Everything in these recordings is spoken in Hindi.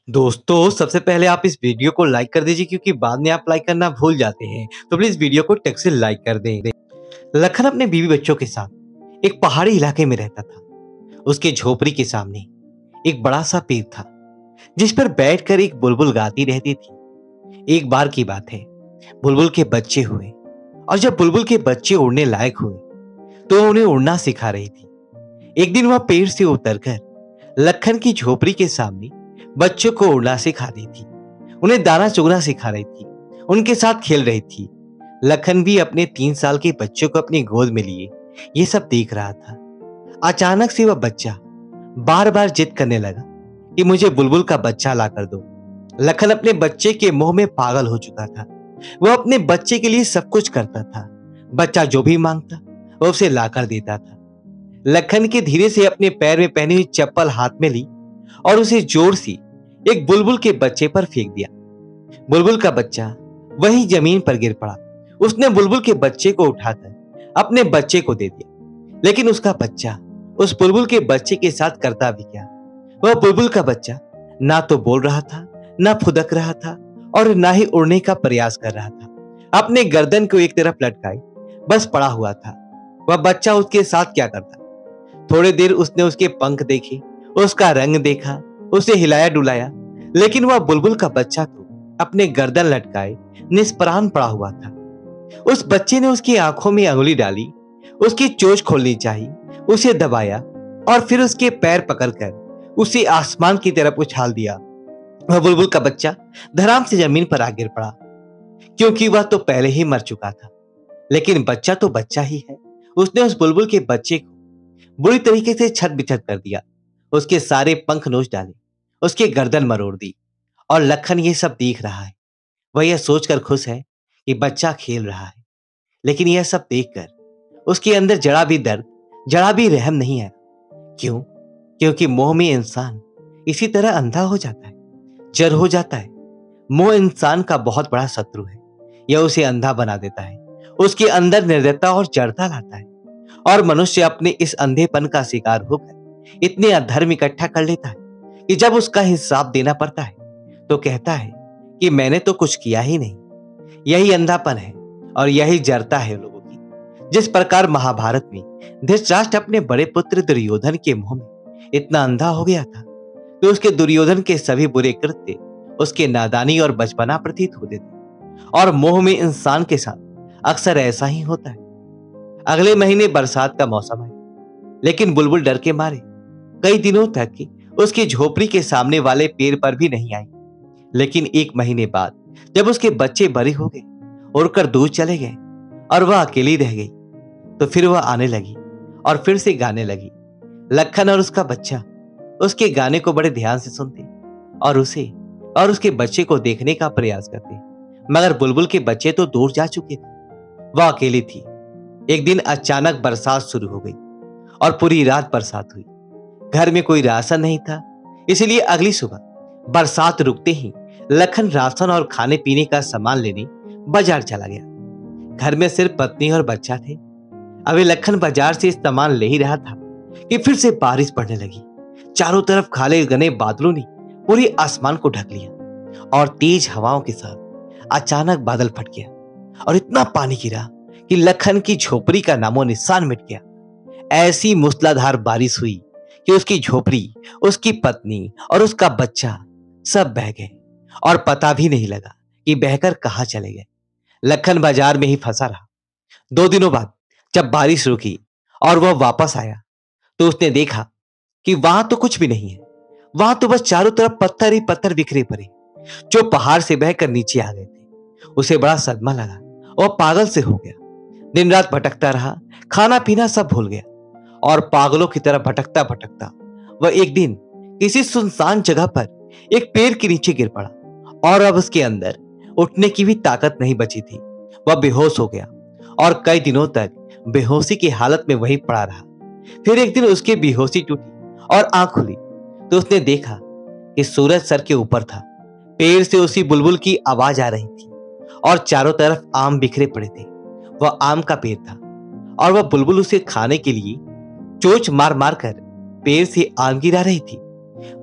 दोस्तों, सबसे पहले आप इस वीडियो को लाइक कर दीजिए क्योंकि बाद में आप लाइक करना भूल जाते हैं। तो प्लीज़ वीडियो को टक से लाइक कर दें। लखन अपने बीवी बच्चों के साथ एक पहाड़ी इलाके में रहता था। उसके झोपड़ी के सामने एक बड़ा सा पेड़ था, जिस पर बैठकर एक बुलबुल गाती रहती थी। एक बार की बात है, बुलबुल के बच्चे हुए और जब बुलबुल के बच्चे उड़ने लायक हुए, तो उन्हें उड़ना सिखा रही थी। एक दिन वह पेड़ से उतरकर लखन की झोपड़ी के सामने बच्चों को उड़ना सिखा रही थी। उन्हें दाना चुगना सिखा रही थी, उनके साथ खेल रही थी। लखन भी अपने 3 साल के बच्चों को अपनी गोद में लिए ये सब देख रहा था। अचानक से वह बच्चा बार बार जिद करने लगा कि मुझे बुलबुल का बच्चा ला कर दो। लखन अपने बच्चे के मोह में पागल हो चुका था। वह अपने बच्चे के लिए सब कुछ करता था। बच्चा जो भी मांगता वह उसे लाकर देता था। लखन के धीरे से अपने पैर में पहनी हुई चप्पल हाथ में ली और उसे जोर से एक बुलबुल के बच्चे पर फेंक दिया। बुलबुल का बच्चा वहीं जमीन पर गिर पड़ा। उसने बुलबुल के बच्चे को उठाकर अपने बच्चे को दे दिया, लेकिन उसका बच्चा उस बुलबुल के बच्चे के साथ करता भी क्या। वह बुलबुल का बच्चा ना तो बोल रहा था, ना फुदक रहा था और ना ही उड़ने का प्रयास कर रहा था। अपने गर्दन को एक तरफ लटकाए बस पड़ा हुआ था। वह बच्चा उसके साथ क्या करता। थोड़ी देर उसने उसके पंख देखे, उसका रंग देखा, उसे हिलाया डुलाया, लेकिन वह बुलबुल का बच्चा तो अपने गर्दन लटकाए निष्प्राण पड़ा हुआ था। उस बच्चे ने उसकी आंखों में अंगुली डाली, उसकी चोंच खोलनी चाहिए, उसे दबाया और फिर उसके पैर पकड़कर उसे आसमान की तरफ उछाल दिया। वह बुलबुल का बच्चा धड़ाम से जमीन पर आ गिर पड़ा, क्योंकि वह तो पहले ही मर चुका था। लेकिन बच्चा तो बच्चा ही है। उसने उस बुलबुल के बच्चे को बुरी तरीके से छत बिछत कर दिया, उसके सारे पंख नोच डाले, उसकी गर्दन मरोड़ दी। और लखन ये सब देख रहा है। वह यह सोचकर खुश है कि बच्चा खेल रहा है, लेकिन यह सब देखकर उसके अंदर जरा भी दर्द, जरा भी रहम नहीं है। क्यों? क्योंकि मोह में इंसान इसी तरह अंधा हो जाता है, जर हो जाता है। मोह इंसान का बहुत बड़ा शत्रु है। यह उसे अंधा बना देता है, उसके अंदर निर्दयता और जड़ता लाता है और मनुष्य अपने इस अंधेपन का शिकार होकर इतने अधर्म इकट्ठा कर लेता है कि जब उसका हिसाब देना पड़ता है तो कहता है कि मैंने तो कुछ किया ही नहीं। यही अंधापन है और यही जड़ता है लोगों की। जिस प्रकार महाभारत में धृतराष्ट्र अपने बड़े पुत्र दुर्योधन के मोह में इतना अंधा हो गया था कि उसके दुर्योधन के सभी बुरे कृत्य उसके नादानी और बचपना प्रतीत होते थे। और मोह में इंसान के साथ अक्सर ऐसा ही होता है। अगले महीने बरसात का मौसम है, लेकिन बुलबुल डर के मारे कई दिनों तक उसकी झोपड़ी के सामने वाले पेड़ पर भी नहीं आई। लेकिन 1 महीने बाद जब उसके बच्चे बड़े हो गए, उड़कर दूर चले गए और वह अकेली रह गई, तो फिर वह आने लगी और फिर से गाने लगी। लखन और उसका बच्चा उसके गाने को बड़े ध्यान से सुनते और उसे और उसके बच्चे को देखने का प्रयास करते, मगर बुलबुल के बच्चे तो दूर जा चुके थे। वह अकेली थी। एक दिन अचानक बरसात शुरू हो गई और पूरी रात बरसात हुई। घर में कोई राशन नहीं था, इसलिए अगली सुबह बरसात रुकते ही लखन राशन और खाने पीने का सामान लेने बाजार चला गया। घर में सिर्फ पत्नी और बच्चा थे। अभी लखन बाजार से सामान ले ही रहा था कि फिर से बारिश पड़ने लगी। चारों तरफ काले घने बादलों ने पूरे आसमान को ढक लिया और तेज हवाओं के साथ अचानक बादल फट गया और इतना पानी गिरा कि लखन की झोपड़ी का नामो निशान मिट गया। ऐसी मूसलाधार बारिश हुई कि उसकी झोपड़ी, उसकी पत्नी और उसका बच्चा सब बह गए और पता भी नहीं लगा कि बहकर कहां चले गए। लखन बाजार में ही फंसा रहा। 2 दिनों बाद जब बारिश रुकी और वह वापस आया, तो उसने देखा कि वहां तो कुछ भी नहीं है। वहां तो बस चारों तरफ पत्थर ही पत्थर बिखरे पड़े, जो पहाड़ से बहकर नीचे आ गए थे। उसे बड़ा सदमा लगा और पागल से हो गया। दिन रात भटकता रहा, खाना पीना सब भूल गया और पागलों की तरह भटकता भटकता वह एक दिन किसी सुनसान जगह पर एक पेड़ के नीचे गिर पड़ा और अब उसके अंदर उठने की भी ताकत नहीं बची थी। वह बेहोश हो गया और कई दिनों तक बेहोशी की हालत में वहीं पड़ा रहा। फिर एक दिन उसकी बेहोशी टूटी और आंख खुली तो उसने देखा कि सूरज सर के ऊपर था। पेड़ से उसी बुलबुल की आवाज आ रही थी और चारों तरफ आम बिखरे पड़े थे। वह आम का पेड़ था और वह बुलबुल उसे खाने के लिए चोंच मार मार कर पेड़ से आम गिरा रही थी।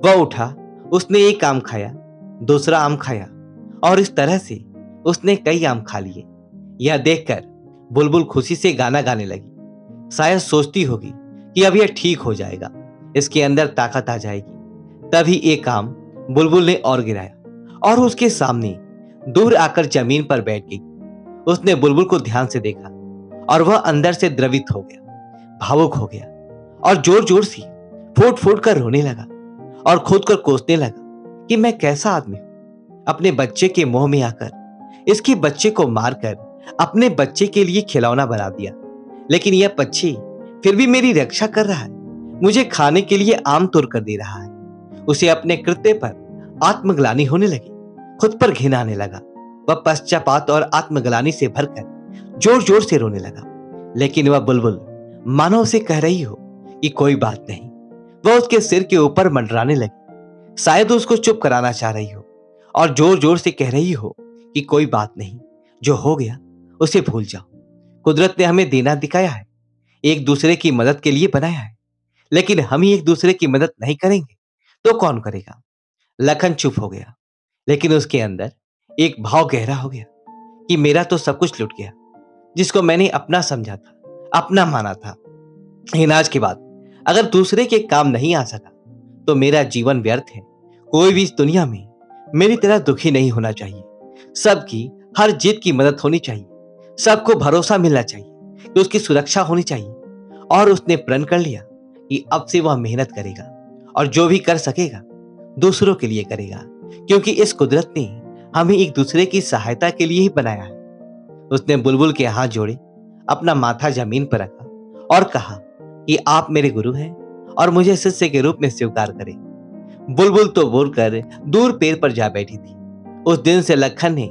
वह उठा उसने एक आम खाया, दूसरा आम खाया और इस तरह से उसने कई आम खा लिए। यह देखकर बुलबुल खुशी से गाना गाने लगी। शायद सोचती होगी कि अब यह ठीक हो जाएगा, इसके अंदर ताकत आ जाएगी। तभी एक आम बुलबुल ने और गिराया और उसके सामने दूर आकर जमीन पर बैठ गई। उसने बुलबुल को ध्यान से देखा और वह अंदर से द्रवित हो गया, भावुक हो गया और जोर जोर से फूट फूट कर रोने लगा और खुद को कोसने लगा कि मैं कैसा आदमी हूं, अपने बच्चे के मुंह में आकर इसके बच्चे को मारकर अपने बच्चे के लिए खिलौना बना दिया। लेकिन यह पक्षी फिर भी मेरी रक्षा कर रहा है, मुझे खाने के लिए आम तोड़ कर दे रहा है। उसे अपने कृत्य पर आत्मग्लानि होने लगी, खुद पर घिन आने लगा। वह पश्चाताप और आत्मग्लानि से भरकर जोर जोर से रोने लगा। लेकिन वह बुलबुल मानो उसे कह रही हो कि कोई बात नहीं। वह उसके सिर के ऊपर मंडराने लगी, शायद उसको चुप कराना चाह रही हो और जोर जोर से कह रही हो कि कोई बात नहीं, जो हो गया उसे भूल जाओ। कुदरत ने हमें देना दिखाया है, एक दूसरे की मदद के लिए बनाया है, लेकिन हम ही एक दूसरे की मदद नहीं करेंगे तो कौन करेगा। लखन चुप हो गया, लेकिन उसके अंदर एक भाव गहरा हो गया कि मेरा तो सब कुछ लुट गया, जिसको मैंने अपना समझा था, अपना माना था। लेकिन आज के बाद अगर दूसरे के काम नहीं आ सका तो मेरा जीवन व्यर्थ है। कोई भी इस दुनिया में मेरी तरह दुखी नहीं होना चाहिए। सबकी हर जीत की मदद होनी चाहिए, सबको भरोसा मिलना चाहिए कि उसकी सुरक्षा होनी चाहिए। और उसने प्रण कर लिया कि अब से वह मेहनत करेगा और जो भी कर सकेगा दूसरों के लिए करेगा, क्योंकि इस कुदरत ने हमें एक दूसरे की सहायता के लिए ही बनाया है। उसने बुलबुल के हाथ जोड़े, अपना माथा जमीन पर रखा और कहा कि आप मेरे गुरु हैं और मुझे शिष्य के रूप में स्वीकार करें। बुलबुल तो बोलकर दूर पेड़ पर जा बैठी थी। उस दिन से लखन ने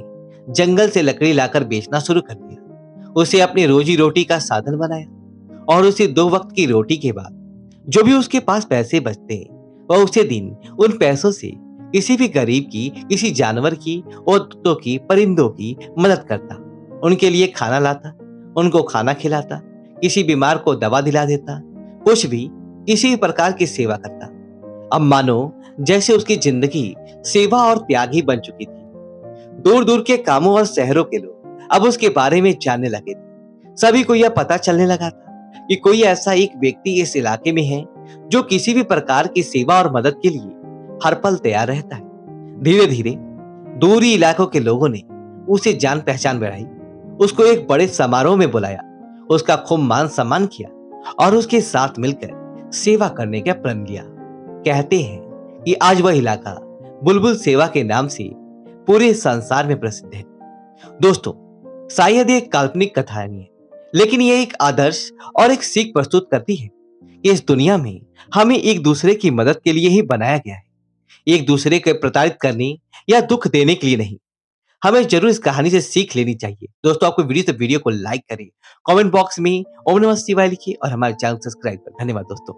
जंगल से लकड़ी लाकर बेचना शुरू कर दिया। उसे अपनी रोजी रोटी का साधन बनाया और उसे 2 वक्त की रोटी के बाद जो भी उसके पास पैसे बचते वह उसे दिन उन पैसों से किसी भी गरीब की, किसी जानवर की, औरतों की, परिंदों की मदद करता, उनके लिए खाना लाता, उनको खाना खिलाता, किसी बीमार को दवा दिला देता, कुछ भी किसी भी प्रकार की सेवा करता। अब मानो जैसे उसकी जिंदगी सेवा और त्याग ही बन चुकी थी। दूर दूर के कामों और शहरों के लोग अब उसके बारे में जानने लगे थे। सभी को यह पता चलने लगा था कि कोई ऐसा एक व्यक्ति इस इलाके में है जो किसी भी प्रकार की सेवा और मदद के लिए हर पल तैयार रहता है। धीरे धीरे दूरी इलाकों के लोगों ने उसे जान पहचान बढ़ाई, उसको एक बड़े समारोह में बुलाया, उसका खूब मान सम्मान किया और उसके साथ मिलकर सेवा करने का प्रण लिया। कहते हैं कि आज वह इलाका बुलबुल सेवा के नाम से पूरे संसार में प्रसिद्ध है। दोस्तों, शायद ये एक काल्पनिक कथा नहीं है, लेकिन यह एक आदर्श और एक सीख प्रस्तुत करती है कि इस दुनिया में हमें एक दूसरे की मदद के लिए ही बनाया गया है, एक दूसरे को प्रताड़ित करने या दुख देने के लिए नहीं। हमें जरूर इस कहानी से सीख लेनी चाहिए। दोस्तों, आपको वीडियो को लाइक करें, कमेंट बॉक्स में ओम नमः शिवाय लिखिए और हमारे चैनल सब्सक्राइब करें। धन्यवाद दोस्तों।